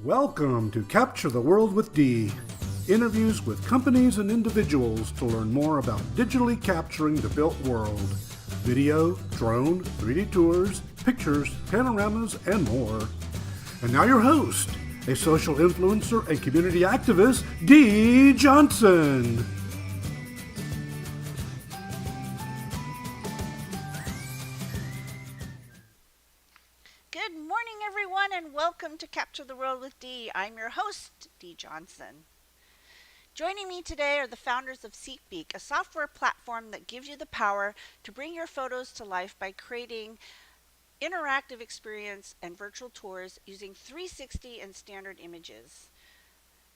Welcome to Capture the World with Dee. Interviews with companies and individuals to learn more about digitally capturing the built world. Video, drone, 3D tours, pictures, panoramas, and more. And now your host, a social influencer and community activist, Dee Johnson. Good morning, everyone, and welcome to Capture the World with Dee. I'm your host, Dee Johnson. Joining me today are the founders of SeekBeak, a software platform that gives you the power to bring your photos to life by creating interactive experience and virtual tours using 360 and standard images.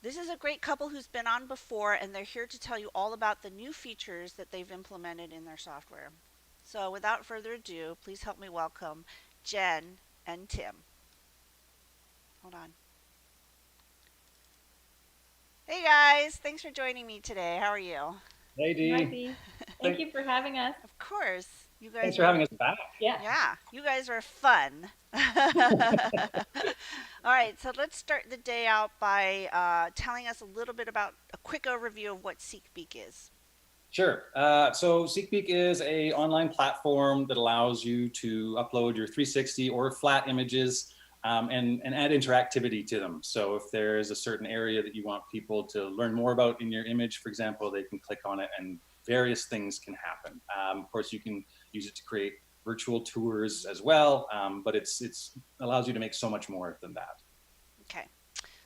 This is a great couple who's been on before, and they're here to tell you all about the new features that they've implemented in their software. So without further ado, please help me welcome Jen and Tim. Hold on. Hey guys, thanks for joining me today. How are you? Hey Hi, Dee. Dee. Thank you for having us. Of course. You Thanks guys for having are, us back. Yeah. yeah, you guys are fun. All right, so let's start the day out by telling us a little bit about a quick overview of what SeekBeak is. Sure. So SeekBeak is a online platform that allows you to upload your 360 or flat images and add interactivity to them. So if there's a certain area that you want people to learn more about in your image, for example, they can click on it and various things can happen. Of course, you can use it to create virtual tours as well, but it's allows you to make so much more than that. Okay,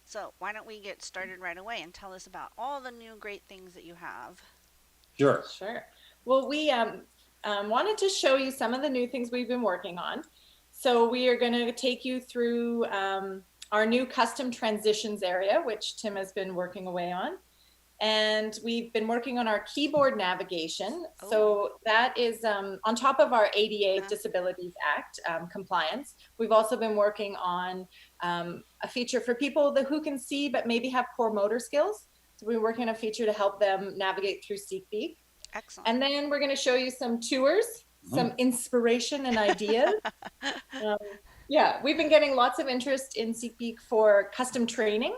so why don't we get started right away and tell us about all the new great things that you have. Sure. Sure. Well, we wanted to show you some of the new things we've been working on. So we are going to take you through our new custom transitions area, which Tim has been working away on. And we've been working on our keyboard navigation. Oh. So that is on top of our ADA Uh-huh. Disabilities Act compliance. We've also been working on a feature for people who can see but maybe have poor motor skills. So we're working on a feature to help them navigate through SeekBeak. Excellent. And then we're going to show you some tours, some inspiration and ideas. Yeah, we've been getting lots of interest in SeekBeak for custom training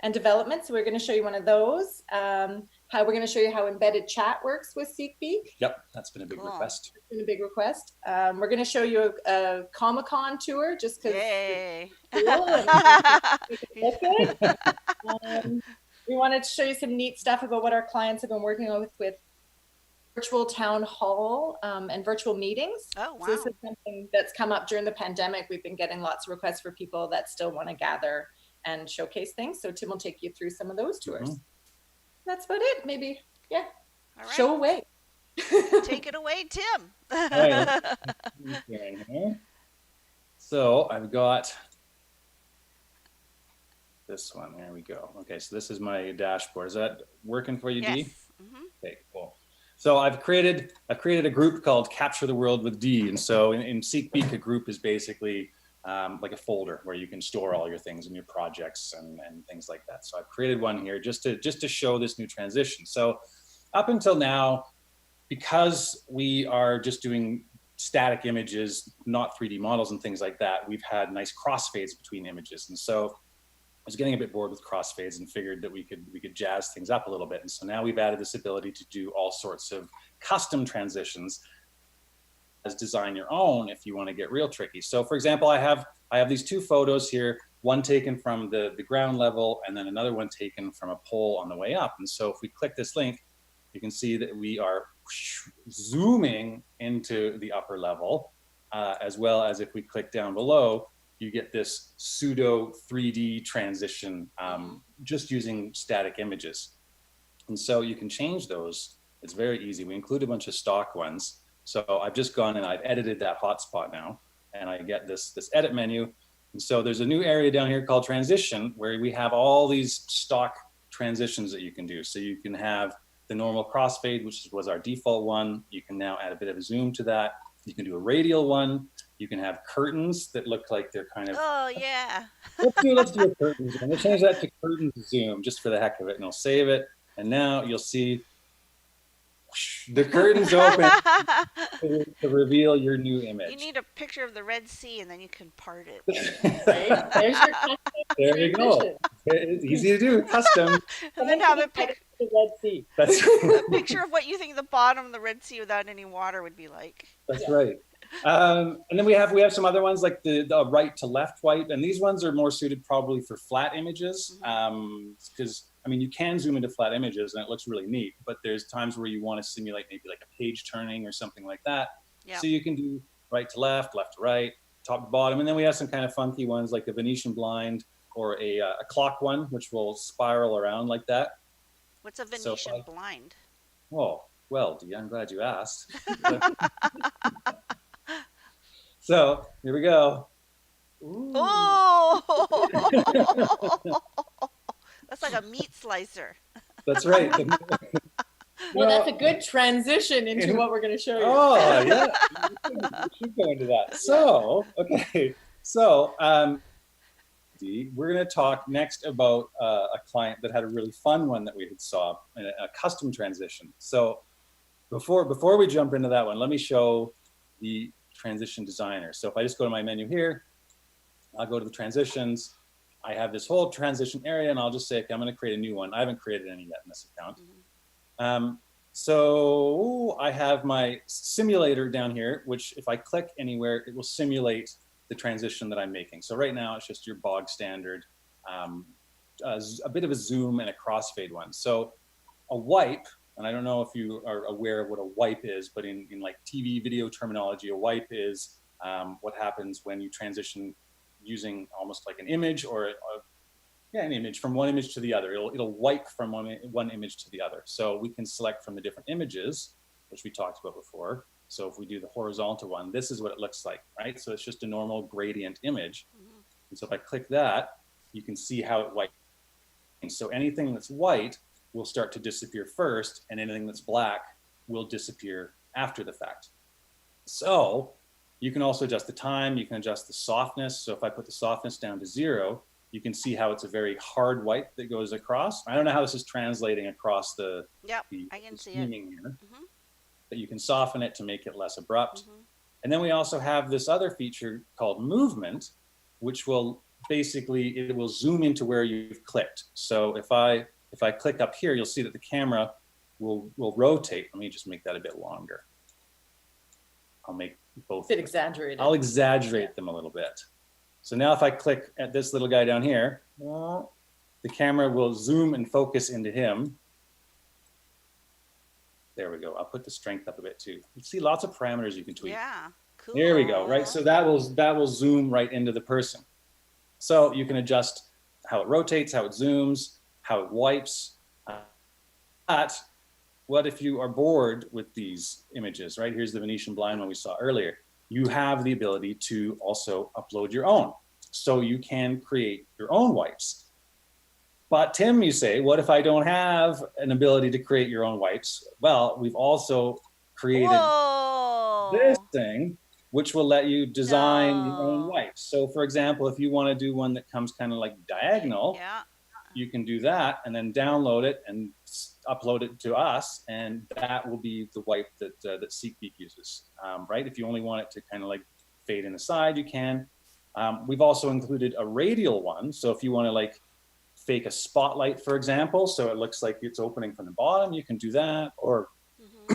and development. So we're going to show you one of those. How we're going to show you how embedded chat works with SeekBeak. Yep, that's been a big Cool. request. It's been a big request. We're going to show you a Comic-Con tour just because Yay! it's cool and look good. We wanted to show you some neat stuff about what our clients have been working on with virtual town hall and virtual meetings. Oh, wow. So this is something that's come up during the pandemic. We've been getting lots of requests for people that still want to gather and showcase things. So Tim will take you through some of those tours. That's about it. Maybe, yeah. All right. Show away. Take it away, Tim. Right. So I've got this one. There we go. Okay, so this is my dashboard. Is that working for you, Yes. Dee? Okay, cool. So I've created a group called Capture the World with Dee, and so in SeekBeak, a group is basically like a folder where you can store all your things and your projects and things like that. So I've created one here just to show this new transition. So up until now, because we are just doing static images, not 3D models and things like that, we've had nice crossfades between images. And so I was getting a bit bored with crossfades and figured that we could jazz things up a little bit. And so now we've added this ability to do all sorts of custom transitions as design your own if you want to get real tricky. So for example, I have these two photos here, one taken from the ground level and then another one taken from a pole on the way up. And so if we click this link, you can see that we are zooming into the upper level, as well as if we click down below, you get this pseudo 3D transition just using static images. And so you can change those. It's very easy. We include a bunch of stock ones. So I've just gone and I've edited that hotspot now, and I get this edit menu. And so there's a new area down here called transition where we have all these stock transitions that you can do. So you can have the normal crossfade, which was our default one. You can now add a bit of a zoom to that. You can do a radial one. You can have curtains that look like they're kind of. Oh, yeah. Let's do a curtain zoom. We'll change that to curtain zoom just for the heck of it, and I'll save it. And now you'll see the curtains open to reveal your new You image. need a picture of the Red Sea and then you can part it. Right? There's your custom There you go. transition. It's easy to do, custom. And then have a, The Red Sea. That's a picture of what you think the bottom of the Red Sea without any water would be like. That's right. And then we have some other ones like the right to left wipe, and these ones are more suited probably for flat images, because I mean you can zoom into flat images and it looks really neat, but there's times where you want to simulate maybe like a page turning or something like that. Yeah. So you can do right to left, left to right, top to bottom, and then we have some kind of funky ones like a Venetian blind or a clock one, which will spiral around like that. What's a Venetian blind? Oh, well, Dee, I'm glad you asked. So here we go. Ooh. Oh, that's like a meat slicer. That's right. Well, that's a good transition into what we're going to show you. Oh, yeah. We should go into that. So, okay. So, Dee, we're going to talk next about a client that had a really fun one that we had saw, a custom transition. So, before we jump into that one, let me show the transition designer. So if I just go to my menu here, I'll go to the transitions. I have this whole transition area and I'll just say, okay, I'm going to create a new one. I haven't created any yet in this account. So I have my simulator down here, which if I click anywhere, it will simulate the transition that I'm making. So right now it's just your bog standard, a bit of a zoom and a crossfade one. So a wipe, and I don't know if you are aware of what a wipe is, but in like TV video terminology, a wipe is what happens when you transition using almost like an image or an image from one image to the other. It'll wipe from one image to the other. So we can select from the different images, which we talked about before. So if we do the horizontal one, this is what it looks like, right? So it's just a normal gradient image. And so if I click that, you can see how it wipes. And so anything that's white will start to disappear first, and anything that's black will disappear after the fact. So you can also adjust the time, you can adjust the softness. So if I put the softness down to 0, you can see how it's a very hard wipe that goes across. I don't know how this is translating across I can see it here, but you can soften it to make it less abrupt. And then we also have this other feature called movement, which will basically, it will zoom into where you've clicked. So if I click up here, you'll see that the camera will rotate. Let me just make that a bit longer. I'll make both. A bit exaggerated. I'll exaggerate them a little bit. So now if I click at this little guy down here, the camera will zoom and focus into him. There we go. I'll put the strength up a bit too. You see lots of parameters you can tweak. Yeah, cool. There we go, right? So that will zoom right into the person. So you can adjust how it rotates, how it zooms, how it wipes. But what if you are bored with these images, right? Here's the Venetian blind one we saw earlier. You have the ability to also upload your own. So you can create your own wipes. But Tim, you say, what if I don't have an ability to create your own wipes? Well, we've also created this thing, which will let you design your own wipes. So for example, if you want to do one that comes kind of like diagonal, you can do that and then download it and upload it to us, and that will be the wipe that SeekBeak uses, right? If you only want it to kind of like fade in the side, you can. We've also included a radial one, so if you want to like fake a spotlight, for example, so it looks like it's opening from the bottom, you can do that, or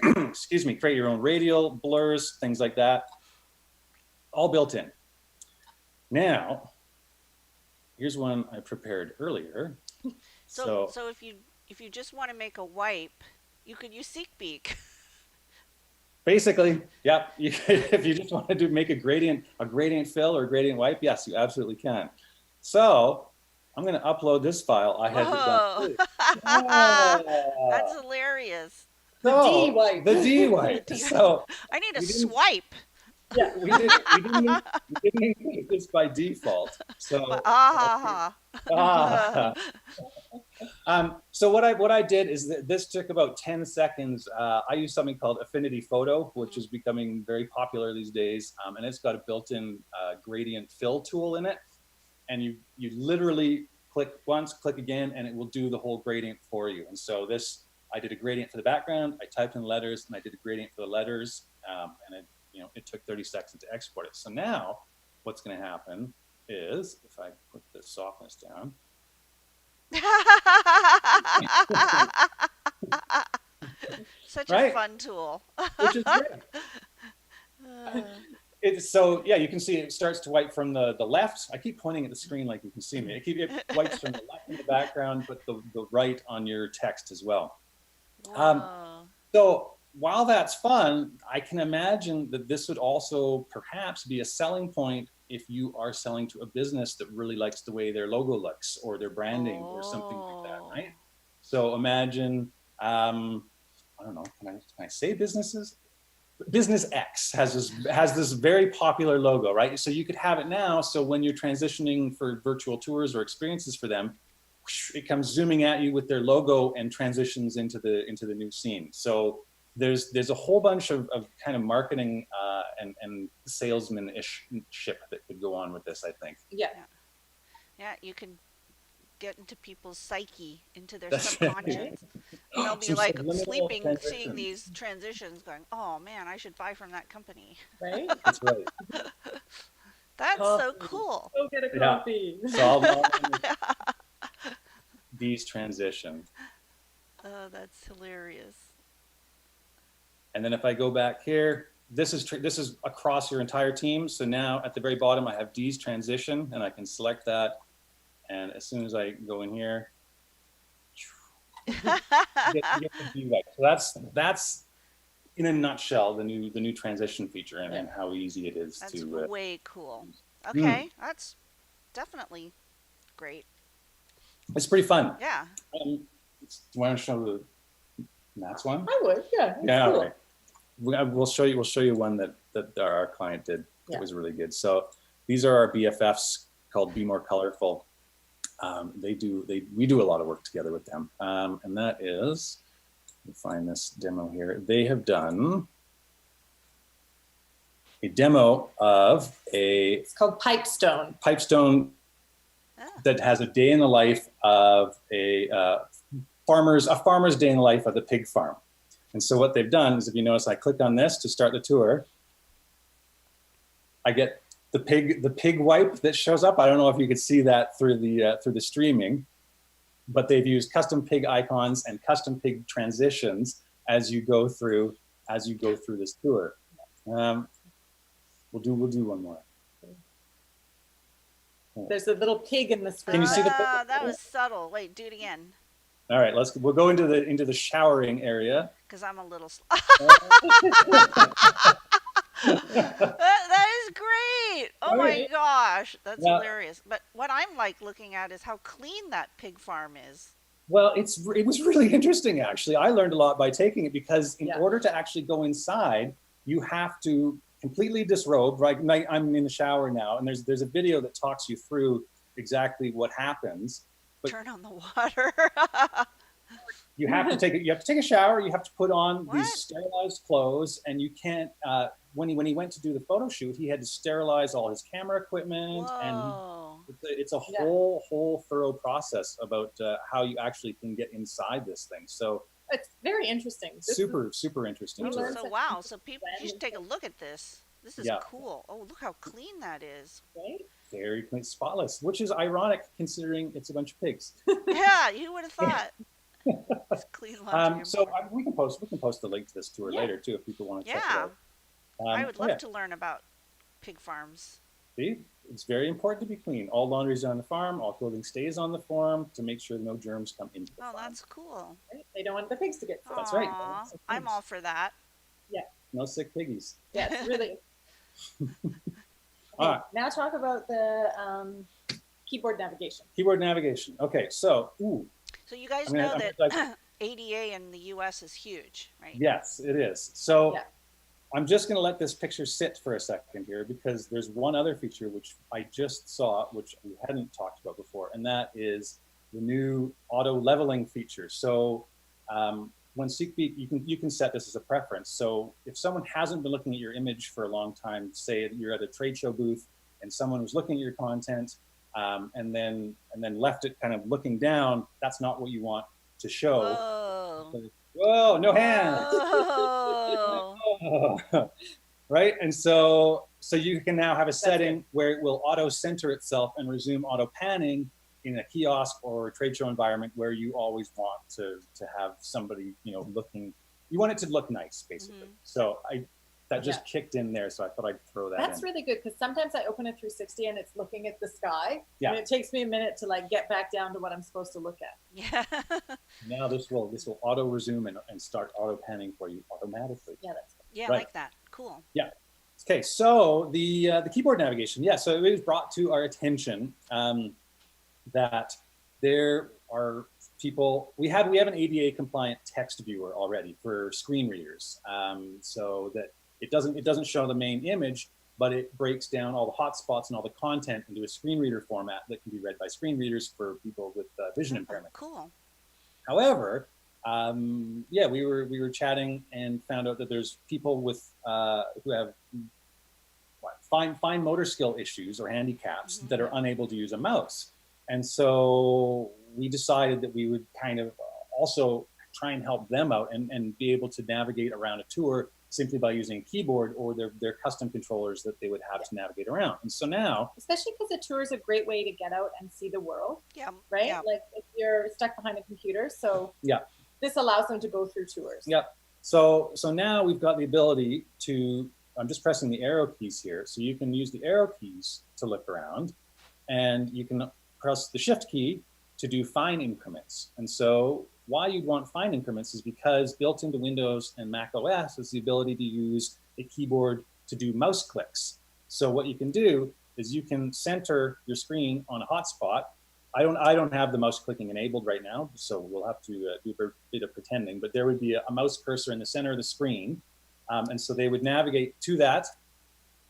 excuse me, create your own radial blurs, things like that, all built in. Now, here's one I prepared earlier. So if you just want to make a wipe, you could use SeekBeak. Basically, yep. You could, if you just want to make a gradient fill or a gradient wipe, yes, you absolutely can. So I'm going to upload this file. I had done. That's hilarious. The D wipe. The D wipe. So I need a swipe. Yeah, we didn't include this by default. So so what I did is that this took about 10 seconds. I use something called Affinity Photo, which is becoming very popular these days, and it's got a built-in gradient fill tool in it. And you literally click once, click again, and it will do the whole gradient for you. And so this I did a gradient for the background, I typed in letters, and I did a gradient for the letters, and it took 30 seconds to export it. So now what's going to happen is, if I put the softness down, Such a right? fun tool. Which is great. So yeah, you can see it starts to wipe from the left. I keep pointing at the screen like you can see me. It wipes from the left in the background, but the right on your text as well. So while that's fun, I can imagine that this would also perhaps be a selling point if you are selling to a business that really likes the way their logo looks or their branding or something like that, right? So imagine, I don't know, can I say businesses? Business X has this very popular logo, right? So you could have it now. So when you're transitioning for virtual tours or experiences for them, it comes zooming at you with their logo and transitions into the new scene. So there's a whole bunch of kind of marketing and salesman-ish-ship that could go on with this, I think. Yeah. Yeah, you can get into people's psyche, into their That's subconscious. right. And they'll be Some like subliminal sleeping, seeing transitions. these transitions, going, "Oh man, I should buy from that company." Right? That's right. That's so Coffee. cool. Go get a Yeah. coffee. So I'll these transition. Oh, that's hilarious. And then if I go back here, this is across your entire team. So now at the very bottom, I have Dee's transition, and I can select that. And as soon as I go in here, you get the view right. So that's in a nutshell the new transition feature and how easy it is That's to. way cool. Okay, that's definitely great. It's pretty fun. Yeah. Do you want to show the Matt's one? I would, yeah. Yeah, Cool. all right. We'll show you one that our client did. Yeah. It was really good. So these are our BFFs called Be More Colorful. We do a lot of work together with them, and that is, let me find this demo here. They have done a demo of It's called Pipestone. pipestone that has a day in the life of a farmer's day in the life of the pig farm. And so what they've done is, if you notice, I click on this to start the tour. I get the pig wipe that shows up. I don't know if you could see that through the streaming, but they've used custom pig icons and custom pig transitions as you go through this tour. We'll do one more. There's a little pig in the screen. Can you see the? That was subtle. Wait, do it again. All right, we'll go into the showering area. Because I'm a little. That is great. Oh my gosh, that's hilarious. But what I'm like looking at is how clean that pig farm is. Well, it was really interesting, actually. I learned a lot by taking it, because in order to actually go inside, you have to completely disrobe. Right, I'm in the shower now, and there's a video that talks you through exactly what happens. But turn on the water. You have to take a shower. You have to put on these sterilized clothes, and you can't. When he went to do the photo shoot, he had to sterilize all his camera equipment, and it's a whole thorough process about how you actually can get inside this thing. So it's very interesting. Super interesting. So wow, so people, you should take a look at this. This is cool. Oh, look how clean that is. Right? Very clean, spotless, which is ironic considering it's a bunch of pigs. Yeah, you would have thought. It's clean laundry. So we can post the link to this tour later too, if people want to check it out. I would love to learn about pig farms. See, it's very important to be clean. All laundry is on the farm. All clothing stays on the farm to make sure no germs come into the farm. Oh, that's cool. Right? They don't want the pigs to get sick. That's right. I'm all for that. Yeah. No sick piggies. Yes, really. All right. Now talk about the keyboard navigation. Keyboard navigation. Okay, so So you guys know that ADA in the U.S. is huge, right? Yes, it is. So I'm just going to let this picture sit for a second here, because there's one other feature which I just saw, which we hadn't talked about before, and that is the new auto leveling feature. So when SeekBeak, you can set this as a preference. So if someone hasn't been looking at your image for a long time, say you're at a trade show booth and someone was looking at your content and then left it kind of looking down, that's not what you want to show. Whoa, no hands. Oh. Right? And so you can now have a setting where it will auto center itself and resume auto panning in a kiosk or a trade show environment where you always want to have somebody, looking, you want it to look nice, basically. So that just kicked in there, so I thought I'd throw that in. That's really good, because sometimes I open a 360 and it's looking at the sky, Yeah. and it takes me a minute to like get back down to what I'm supposed to look at. Yeah. Now this will auto resume and start auto panning for you automatically. Yeah, that's good. Yeah, Right. I like that. Cool. Yeah. Okay, so the keyboard navigation. Yeah, so it was brought to our attention that there are people. We have an ADA compliant text viewer already for screen readers, so that it doesn't show the main image, but it breaks down all the hotspots and all the content into a screen reader format that can be read by screen readers for people with vision impairment. Cool. However, we were chatting and found out that there's people with who have fine motor skill issues or handicaps that are unable to use a mouse. And so we decided that we would kind of also try and help them out and be able to navigate around a tour simply by using a keyboard or their custom controllers that they would have to navigate around. And so now, especially because a tour is a great way to get out and see the world. Yeah. Right? Yeah. Like if you're stuck behind a computer. So yeah, this allows them to go through tours. Yep. So now we've got the ability to, I'm just pressing the arrow keys here. So you can use the arrow keys to look around, and you can press the shift key to do fine increments. And so why you'd want fine increments is because built into Windows and Mac OS is the ability to use a keyboard to do mouse clicks. So what you can do is you can center your screen on a hotspot. I don't have the mouse clicking enabled right now, so we'll have to do a bit of pretending, but there would be a mouse cursor in the center of the screen. And so they would navigate to that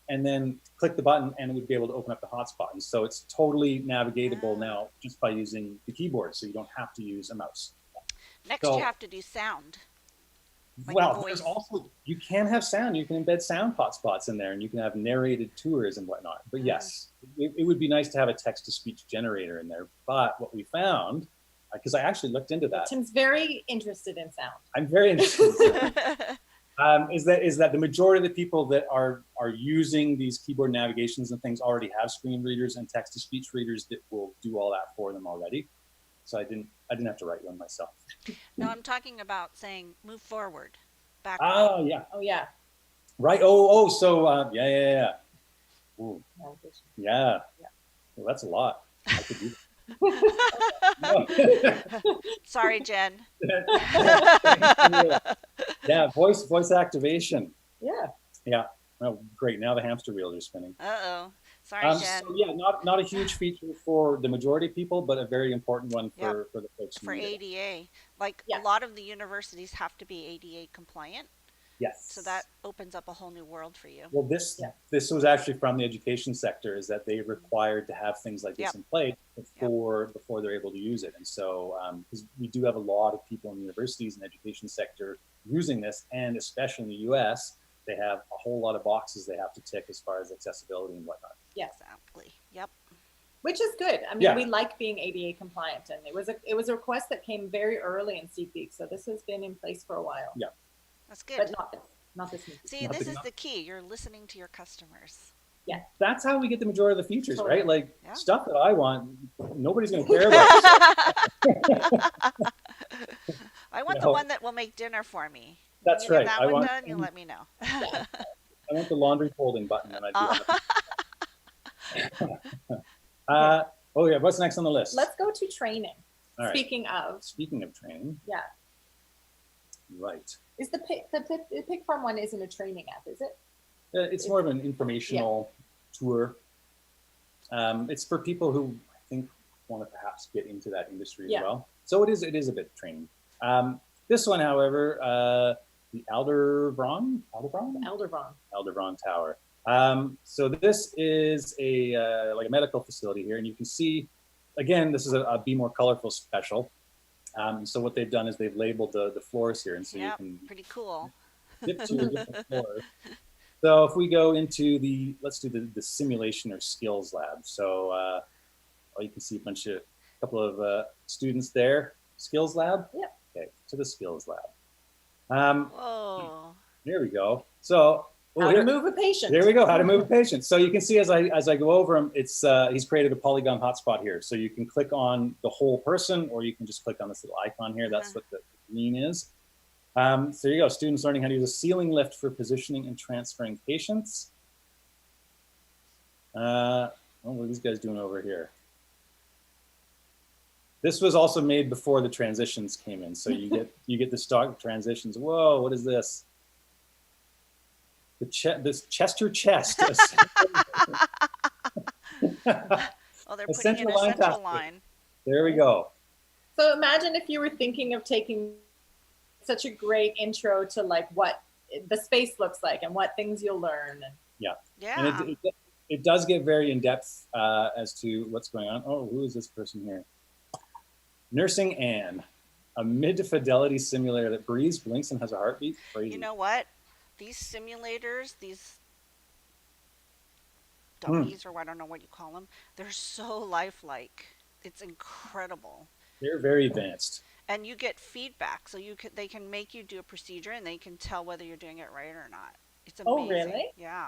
and then click the button and it would be able to open up the hotspot. And so it's totally navigatable now just by using the keyboard, so you don't have to use a mouse. Next, you have to do sound. Like well, there's also, you can have sound. You can embed sound hotspots in there, and you can have narrated tours and whatnot. But yes, it would be nice to have a text-to-speech generator in there. But what we found, because I actually looked into that. Tim's very interested in sound. I'm very interested. Is that the majority of the people that are using these keyboard navigations and things already have screen readers and text-to-speech readers that will do all that for them already. So I didn't have to write one myself. No, I'm talking about saying move forward, backward. Oh yeah. Oh yeah. Right. So yeah. Ooh. Yeah. Well, that's a lot. I could do that. Sorry, Jen. Yeah, voice activation. Yeah. Yeah. Oh, great. Now the hamster wheels are spinning. Uh-oh. Sorry, Jen. So yeah, not a huge feature for the majority of people, but a very important one for the folks who for need ADA. Like a lot of the universities have to be ADA compliant. Yes. So that opens up a whole new world for you. Well, this was actually from the education sector, is that they required to have things like this in place before they're able to use it. And so, because we do have a lot of people in universities and education sector using this, and especially in the US, they have a whole lot of boxes they have to tick as far as accessibility and whatnot. Yeah, exactly. Yep. Which is good. I mean, we like being ADA compliant, and it was a request that came very early in SeekBeak, so this has been in place for a while. Yeah. That's good. But not this meeting. See, this is the key. You're listening to your customers. Yeah. That's how we get the majority of the features, Totally. right? Like stuff that I want, nobody's going to care about. I want the one that will make dinner for me. That's when you right. Get that one done, you let me know. I want the laundry folding button, and I do that. Oh yeah, what's next on the list? Let's go to training. All right. Speaking of training. Yeah. Right. Is the Pick Farm one isn't a training app, is it? It's more of an informational tour. It's for people who I think want to perhaps get into that industry as well. So it is a bit of training. This one, however, the Alderbron Tower. So this is like a medical facility here, and you can see, again, this is a Be More Colorful special. So what they've done is they've labeled the floors here, and so you can pretty cool. dip to the different floors. So if we go into let's do the simulation or skills lab. So you can see a couple of students there. Skills lab. Yep. Okay, to the skills lab. Whoa. There we go. So How to move a patient. There we go. How to move a patient. So you can see as I go over him, it's he's created a polygon hotspot here. So you can click on the whole person, or you can just click on this little icon here. That's what the green is. So there you go. Students learning how to use a ceiling lift for positioning and transferring patients. What are these guys doing over here? This was also made before the transitions came in. So you get the stock transitions. Whoa, what is this? This Chester chest. Oh, they're putting in a central line. There we go. So imagine if you were thinking of taking such a great intro to like what the space looks like and what things you'll learn. Yeah. Yeah. And it does get very in depth as to what's going on. Oh, who is this person here? Nursing Anne, a mid-fidelity simulator that breathes, blinks, and has a heartbeat. Crazy. You know what? These simulators, these dummies, or I don't know what you call them, they're so lifelike. It's incredible. They're very advanced. And you get feedback, so they can make you do a procedure, and they can tell whether you're doing it right or not. It's amazing. Oh, really? Yeah.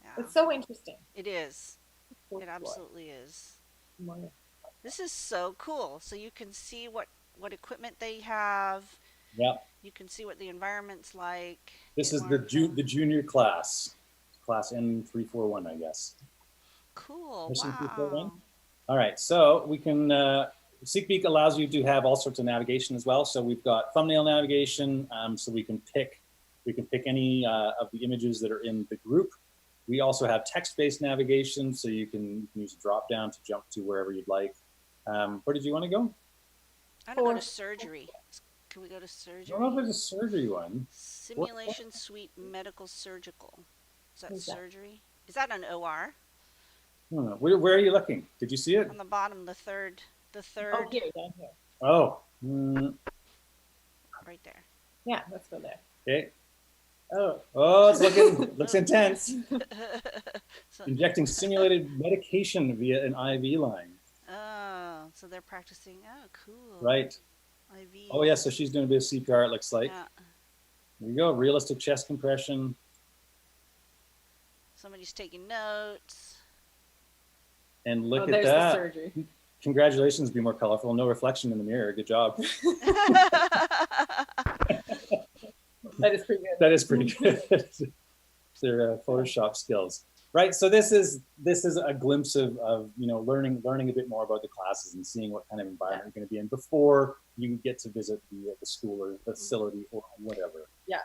Yeah. It's so interesting. It is. It absolutely is. Wonderful. This is so cool. So you can see what equipment they have. Yep. You can see what the environment's like. This is the junior class N341, I guess. Cool. Wow. All right, so we can, SeekBeak allows you to have all sorts of navigation as well. So we've got thumbnail navigation, so we can pick any of the images that are in the group. We also have text-based navigation, so you can use a drop-down to jump to wherever you'd like. Where did you want to go? I want to go to surgery. Can we go to surgery? I don't know if there's a surgery one. Simulation Suite Medical Surgical. Is that surgery? Is that an OR? Where are you looking? Did you see it? On the bottom, the third. Oh, here, down here. Oh. Right there. Yeah, let's go there. Okay. Oh, it's looks intense. So, Injecting simulated medication via an IV line. Oh, so they're practicing. Oh, cool. Right. IV. Oh yeah, so she's doing a bit of CPR, it looks like. Yeah. There you go, realistic chest compression. Somebody's taking notes. And look at there's that. The surgery. Congratulations, be more colorful. No reflection in the mirror. Good job. That is pretty good. That is pretty good. Their Photoshop skills. Right, so this is a glimpse of learning a bit more about the classes and seeing what kind of environment you're going to be in before you get to visit the school or the facility or whatever. Yeah.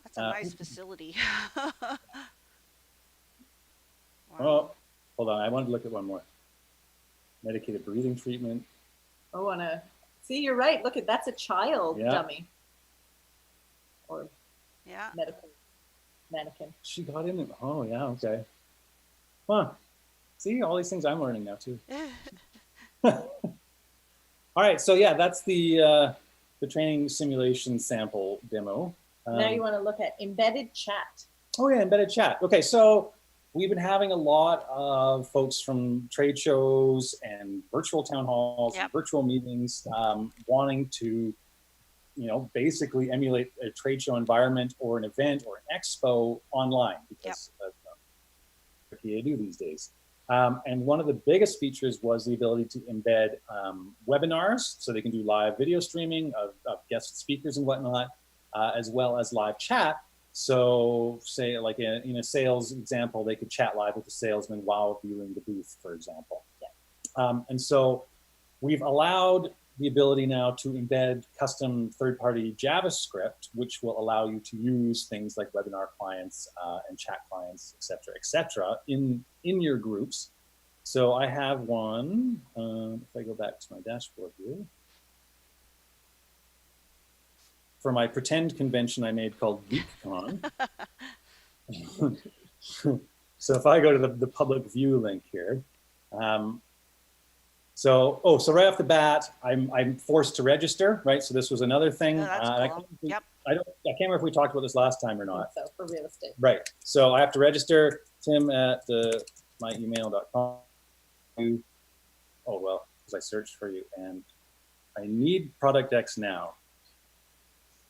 That's a nice facility. Wow. Oh, hold on, I wanted to look at one more. Medicated breathing treatment. Oh, see, you're right. Look that's a child dummy. Or medical mannequin. She got in it. Oh yeah, okay. Huh. See, all these things I'm learning now too. All right, so yeah, that's the training simulation sample demo. Now you want to look at embedded chat. Oh yeah, embedded chat. Okay, so we've been having a lot of folks from trade shows and virtual town halls, and virtual meetings, wanting to, basically emulate a trade show environment or an event or an expo online because of what you do these days. And one of the biggest features was the ability to embed webinars, so they can do live video streaming of guest speakers and whatnot, as well as live chat. So say like in a sales example, they could chat live with the salesman while viewing the booth, for example. And so we've allowed the ability now to embed custom third-party JavaScript, which will allow you to use things like webinar clients and chat clients, et cetera, in your groups. So I have one, if I go back to my dashboard here, for my pretend convention I made called GeekCon. So if I go to the public view link here, so right off the bat, I'm forced to register, right? So this was another thing. Oh, that's cool. I can't remember if we talked about this last time or not. So for real estate. Right. So I have to register, Tim at myemail.com. Oh, well, because I searched for you and I need product X now.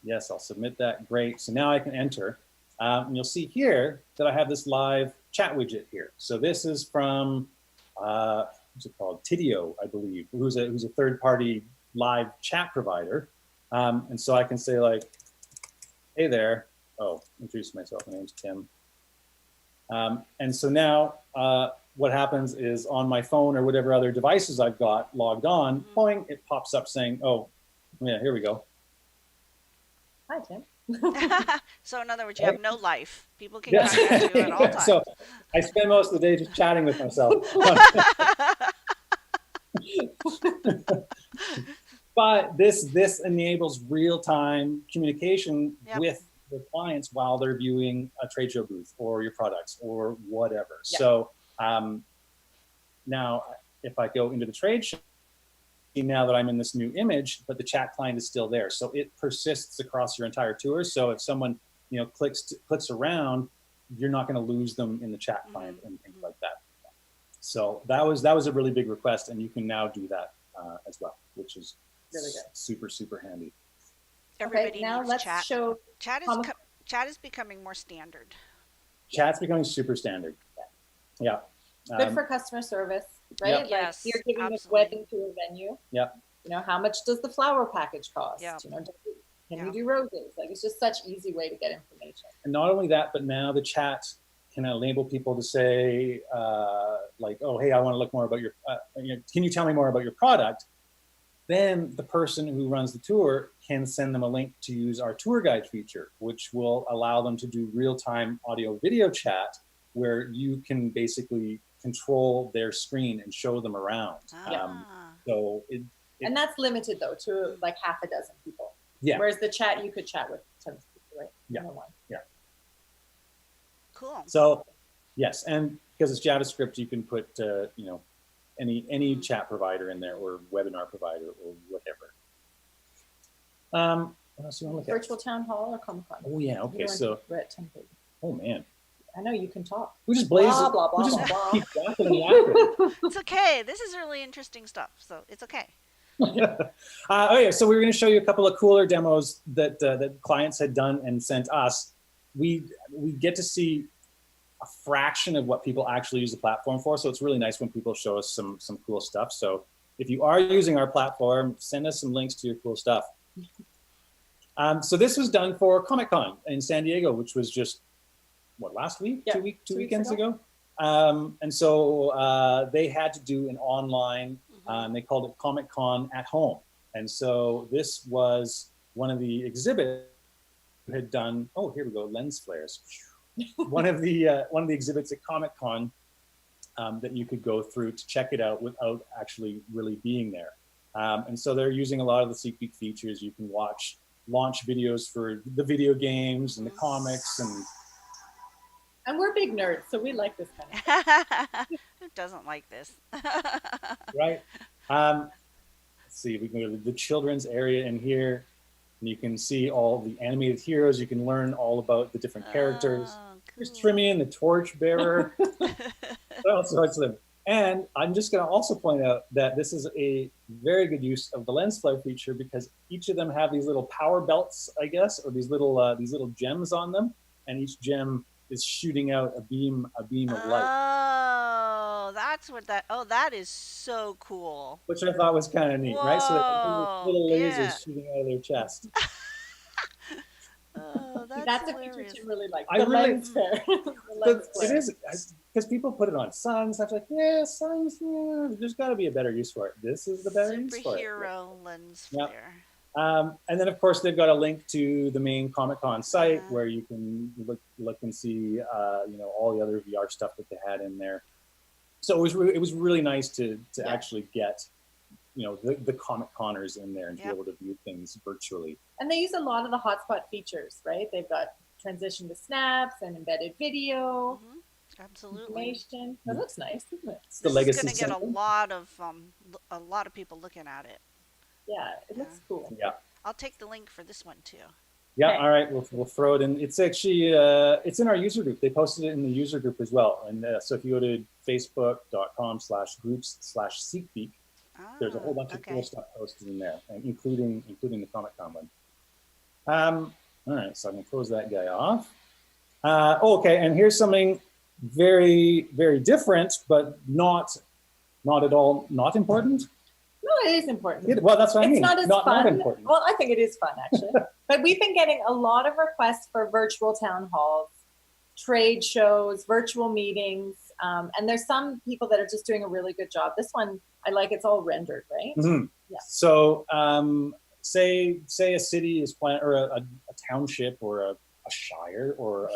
Yes, I'll submit that. Great. So now I can enter. And you'll see here that I have this live chat widget here. So this is from, what's it called? Tidio, I believe, who's a third-party live chat provider. And so I can say like, hey there. Oh, introduce myself. My name's Tim. And so now what happens is on my phone or whatever other devices I've got logged on, boing, it pops up saying, oh, yeah, here we go. Hi, Tim. So in other words, you have no life. People can contact you at all times. So I spend most of the day just chatting with myself. But this enables real-time communication with the clients while they're viewing a trade show booth or your products or whatever. Yep. So now if I go into the trade show, now that I'm in this new image, but the chat client is still there. So it persists across your entire tour. So if someone, clicks around, you're not going to lose them in the chat client and things like that. So that was a really big request, and you can now do that as well, which is really good. Super, super handy. Everybody now needs let's chat. show Chat is becoming more standard. Chat's becoming super standard. Yeah. Good for customer service, right? Yep. Like Yes, you're giving absolutely. this wedding to a venue. Yeah. How much does the flower package cost? Yep. Can you do roses? Like, it's just such easy way to get information. And not only that, but now the chat can enable people to say, like, oh, hey, I want to look more about your, can you tell me more about your product? Then the person who runs the tour can send them a link to use our tour guide feature, which will allow them to do real-time audio video chat where you can basically control their screen and show them around. And that's limited though to like half a dozen people. Yeah. Whereas the chat, you could chat with tons of people, right? Yeah. Yeah. Cool. So yes, and because it's JavaScript, you can put any chat provider in there or webinar provider or whatever. What else do you want to look at? Virtual town hall or Comic-Con? Oh yeah, okay. So we're at 10:30. Oh man. I know you can talk. We just blaze blah, blah, blah, we blah, blah. keep yapping. It's okay. This is really interesting stuff, so it's okay. Okay, so we were going to show you a couple of cooler demos that that clients had done and sent us. We get to see a fraction of what people actually use the platform for, so it's really nice when people show us some cool stuff. So if you are using our platform, send us some links to your cool stuff. So this was done for Comic-Con in San Diego, which was just what, last week? Yeah, two weekends ago. And so they had to do an online, they called it Comic-Con at Home. And so this was one of the exhibits who had done, oh, here we go, lens flares. one of the exhibits at Comic-Con that you could go through to check it out without actually really being there. And so they're using a lot of the SeekBeak features. You can watch launch videos for the video games and the comics And we're big nerds, so we like this kind of stuff. Who doesn't like this? Right. Let's see, we can go to the children's area in here, and you can see all the animated heroes. You can learn all about the different characters. Cool. There's Trimian, the torchbearer, all sorts of them. And I'm just going to also point out that this is a very good use of the lens flare feature because each of them have these little power belts, I guess, or these little gems on them, and each gem is shooting out a beam of light. Oh, that's what that. Oh, that is so cool. Which I thought was kind of neat, right? So that little lasers yeah. shooting out of their chest. Oh, That's a hilarious. feature you really like. I really- lens flare. The lens flare. It is because people put it on suns. I'm like, yeah, suns. Yeah, there's got to be a better use for it. This is the better use for it. Superhero lens Yep. flare. And then of course they've got a link to the main Comic-Con site where you can look and see all the other VR stuff that they had in there. So it was really nice to actually get the Comic-Conners in there and be able to view things virtually. And they use a lot of the hotspot features, right? They've got transition to snaps and embedded video, Absolutely. information. That looks nice, isn't it? It's the legacy. It's going to get a lot of people looking at it. Yeah, it looks cool. Yeah. I'll take the link for this one too. Yeah. Okay. All right. We'll throw it in. It's actually it's in our user group. They posted it in the user group as well. And so if you go to facebook.com/groups/SeekBeak, there's a whole bunch of cool stuff posted in there, including the Comic-Con one. All right, so I'm gonna close that guy off. Okay, and here's something very, very different, but not at all not important. No, it is important. Well, that's what I mean. It's not as not fun. important. Well, I think it is fun, actually. But we've been getting a lot of requests for virtual town halls, trade shows, virtual meetings. And there's some people that are just doing a really good job. This one, I like, it's all rendered, right? Mm-hmm. Yeah. So say a city is planned, or a township, or a shire, or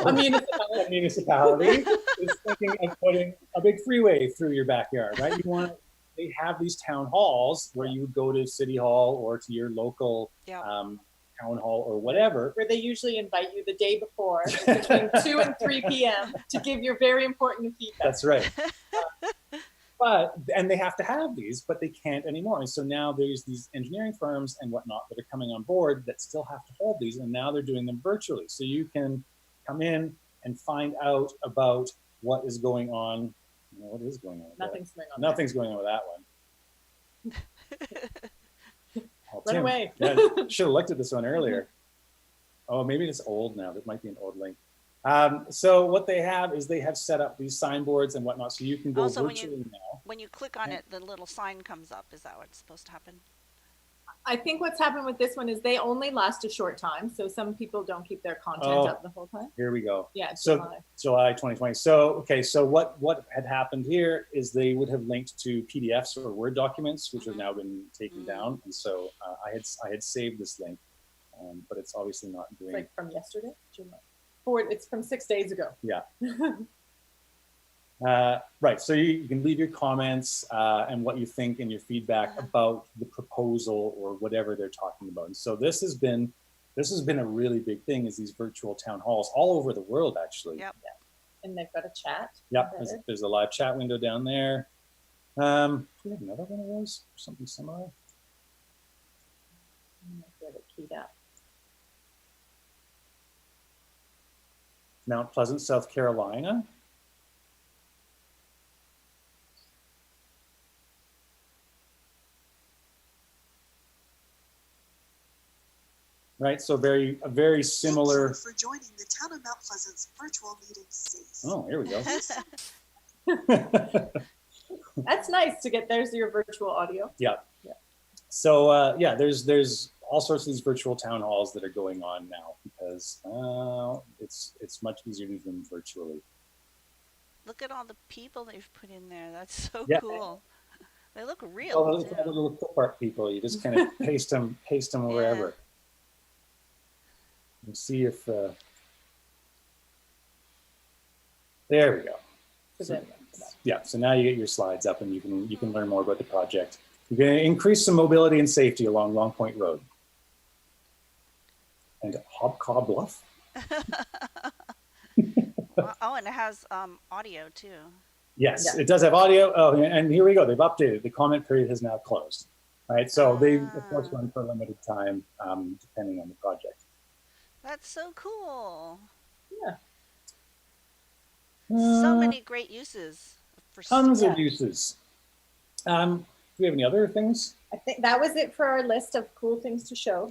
a municipality is thinking of putting a big freeway through your backyard, right? They have these town halls where you would go to city hall or to your local town hall or whatever. Where they usually invite you the day before between 2 and 3 p.m. to give your very important feedback. That's right. And they have to have these, but they can't anymore. And so now there's these engineering firms and whatnot that are coming on board that still have to hold these, and now they're doing them virtually. So you can come in and find out about what is going on. What is going on? Nothing's going on. Nothing's going on with that one. Run away. Yeah, should have looked at this one earlier. Oh, maybe it's old now. That might be an old link. So what they have is they have set up these signboards and whatnot, so you can go virtually now. When you click on it, the little sign comes up. Is that what's supposed to happen? I think what's happened with this one is they only last a short time, so some people don't keep their content up the whole time. Here we go. Yeah, so July 2020. So okay, so what had happened here is they would have linked to PDFs or Word documents, which have now been taken down, and so I had saved this link, but it's obviously not doing. It's like from yesterday, July. It's from 6 days ago. Yeah. Right. So you can leave your comments and what you think and your feedback about the proposal or whatever they're talking about. And so this has been a really big thing, is these virtual town halls all over the world, actually. Yep. Yeah. And they've got a chat. Yep. There's a live chat window down there. Do we have another one of those? Something similar? Get it keyed up. Mount Pleasant, South Carolina. Right, so a very similar. Thank you for joining the Town of Mount Pleasant's virtual meeting space. Oh, here we go. That's nice to get. There's your virtual audio. Yeah. So there's all sorts of these virtual town halls that are going on now because it's much easier to do them virtually. Look at all the people they've put in there. That's so cool. They look real. All the little clip art people. You just kind of paste them wherever. And see if there we go. So now you get your slides up and you can learn more about the project. You're going to increase some mobility and safety along Long Point Road. And Hobcob Bluff. Oh, and it has audio too. Yes, it does have audio. Oh, and here we go. They've updated. The comment period has now closed. Right, so they of course run for a limited time, depending on the project. That's so cool. Yeah. So many great uses. Tons of uses. Do we have any other things? I think that was it for our list of cool things to show.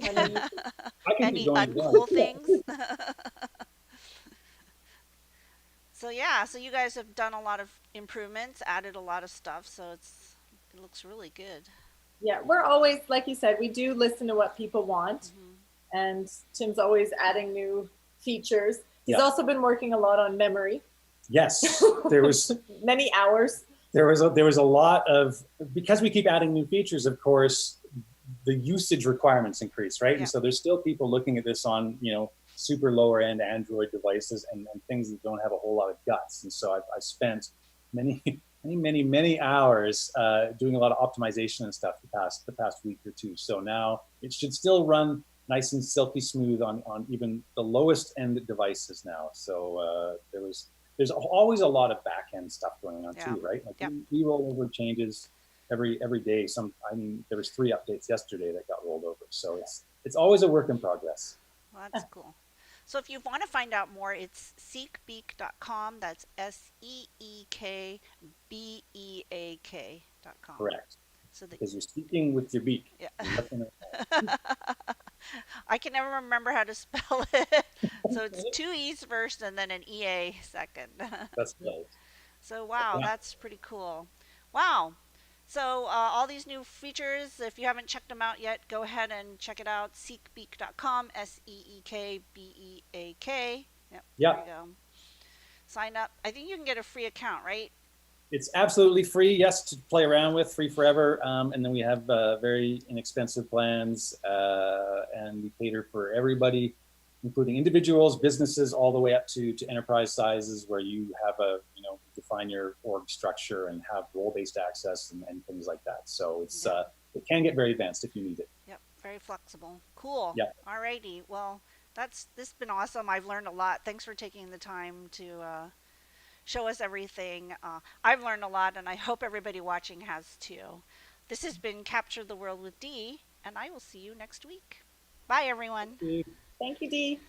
Any uncool things? So you guys have done a lot of improvements, added a lot of stuff, so it looks really good. Yeah, we're always, like you said, we do listen to what people want, and Tim's always adding new features. He's also been working a lot on memory. Yes, there was many hours. There was a lot of, because we keep adding new features, of course, the usage requirements increase, right? Yeah. And so there's still people looking at this on, super lower end Android devices and things that don't have a whole lot of guts. And so I've spent many hours doing a lot of optimization and stuff the past week or two. So now it should still run nice and silky smooth on even the lowest end devices now. So there's always a lot of back end stuff going on too, right? Like we roll over changes every day. There was 3 updates yesterday that got rolled over. So it's always a work in progress. Well, that's cool. So if you want to find out more, it's seekbeak.com. That's SeekBeak.com. Correct. So because you're speaking with your beak. Yeah. I can never remember how to spell it. So it's two E's first and then an EA second. That's right. So wow, Yeah. that's pretty cool. Wow. So all these new features, if you haven't checked them out yet, go ahead and check it out. Seekbeak.com, SeekBeak. Yep, there Yeah. you go. Sign up. I think you can get a free account, right? It's absolutely free, yes, to play around with, free forever. And then we have very inexpensive plans, and we cater for everybody, including individuals, businesses, all the way up to enterprise sizes, where you have define your org structure and have role-based access and things like that. So it's Yeah. it can get very advanced if you need it. Yep, very flexible. Cool. Yeah. Alrighty. Well, this has been awesome. I've learned a lot. Thanks for taking the time to show us everything. I've learned a lot, and I hope everybody watching has too. This has been Capture the World with Dee, and I will see you next week. Bye, everyone. Thank you, Dee.